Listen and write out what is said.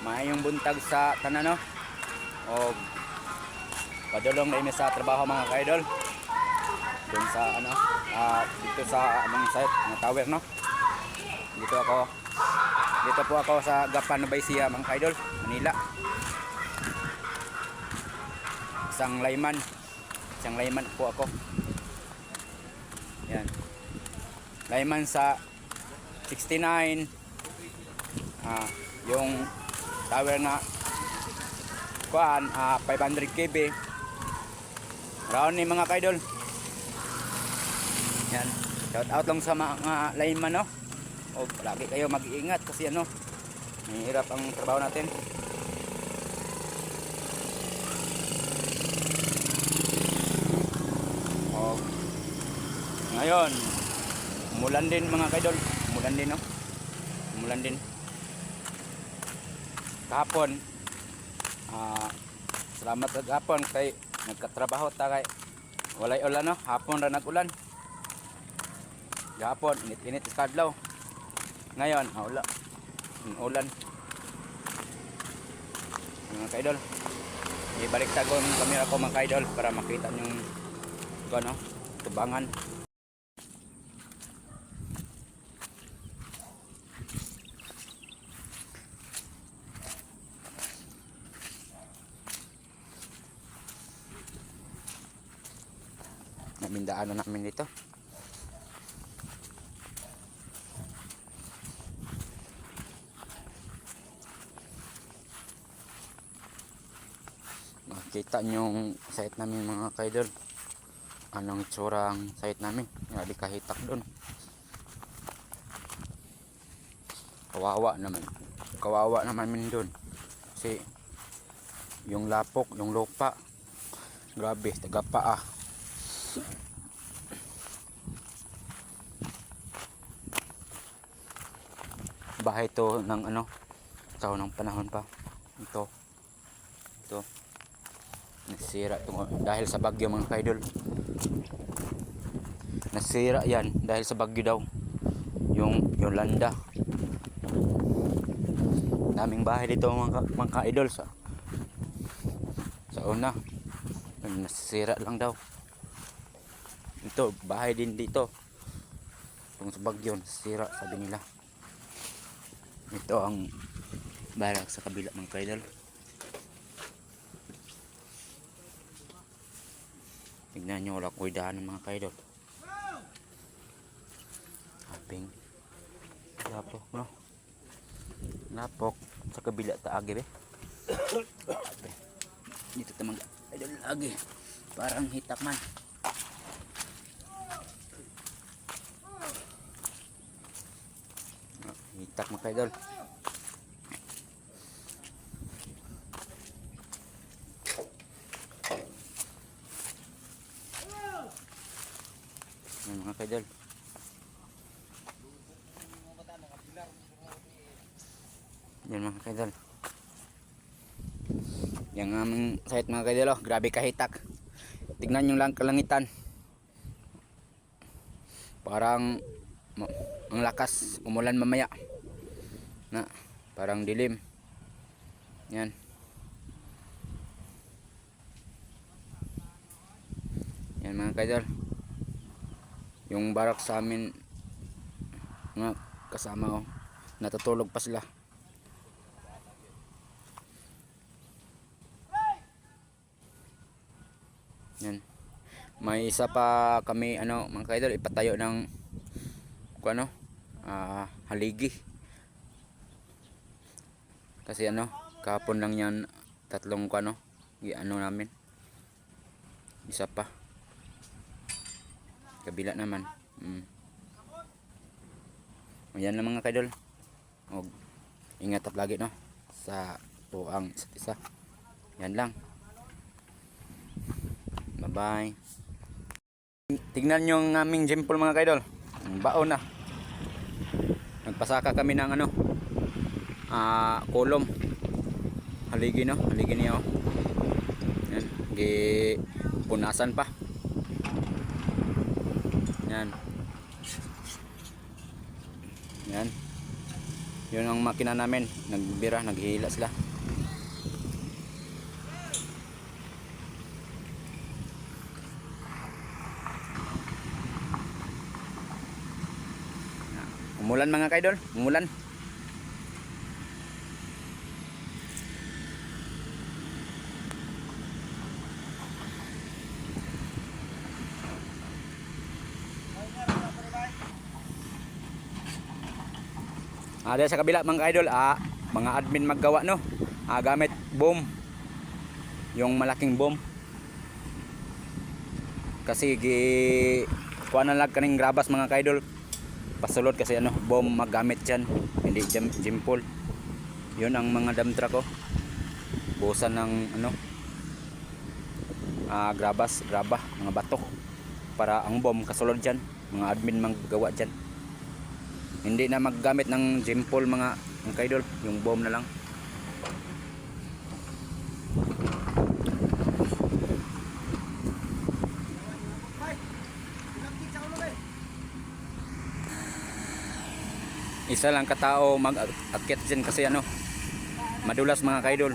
Maayong buntag sa tanan no. O padulong na imi sa trabaho mga kaidol. Dun sa ano, dito sa among site ng tower no. Dito po ako sa Gapan Nubaysia mga kaidol, Manila. Isang layman po ako. Yan. Layman sa 69. Yung tower na kuan 500 kb. Round ni mga kaidol. Yan. Shout out lang sa mga lineman no. O lagi kayo mag-iingat kasi ano, mahirap ang trabaho natin. O ngayon, umulan din mga kaidol. Umulan din no. Umulan din. Kahapon salamat sa hapon kay nagkatrabaho ta kay walay ulan no. Hapon ra nag-ulan. Gahapon init-init sa kadlaw. Ngayon wala ulan. Mga kaidol, ibalik tagong kamera ko mga kaidol para makita niyo ano, tubangan. Namindaan na namin dito. Makita nyo yung site namin mga kaidol. Anong itsura ang site namin. Hindi kahitak doon. Kawawa naman doon. Kasi yung lapok, yung lupa, grabe, tagapaa. Bahay to ng ano, taon ng panahon pa. Ito nasira dahil sa bagyo mga kaidol. Nasira yan dahil sa bagyo daw. Yung landa. Daming bahay dito mga kaidol sa una. Nasira lang daw. Ito bahay din dito. Kung sa bagyo nasira sabi nila. Ito ang barak sa kabila mga kaidol. Tignan nyo, wala ko'y daan ng mga kaidol. Aping lapok no. Lapok sa kabila taagi be. Dito ta mga kaidol lagi. Parang hitak man. Hitak mga kaidol. Mga kaidol. Yan mga kaidol. Yang aming site mga kaidol, oh, grabe kahitak. Tignan nyo lang kalangitan. Parang ang lakas umulan mamaya. Na, parang dilim. Yan. Yan mga kaidol. Yung barak sa amin mga kasama ko, natutulog pa sila. Yan. May isa pa kami ano mga kaidol, ipatayo ng ano, haligi. Kasi ano, kahapon lang yan tatlong ano, ano namin. Isa pa. Kabila naman. Ayan na mga kaidol. Ingat up lagi no sa tuang isa't isa. Yan lang. Bye bye. Tignan nyo ang aming jempol mga kaidol. Baon na. Nagpasaka kami ng ano, kolom. Haligi no, haligi niya. Yan, punasan pa. Yan. Yan. Yun ang makina namin, nagbira, naghihila sila. Umulan mga kaidol, umulan. Dahil sa kabila mga kaidol, mga admin maggawa no. Gamit boom. Yung malaking boom. Kasi kuha na lang kaning grabas mga kaidol. Pasulod kasi ano, boom maggamit dyan. Hindi jimpol. Yun ang mga dump truck ko. Busan ng ano, graba, mga bato. Para ang boom kasulod dyan. Mga admin maggawa dyan. Hindi na maggamit ng jimpol mga kaidol, yung boom na lang. Isa lang katao mag-akyat dyan kasi ano, madulas mga kaidol.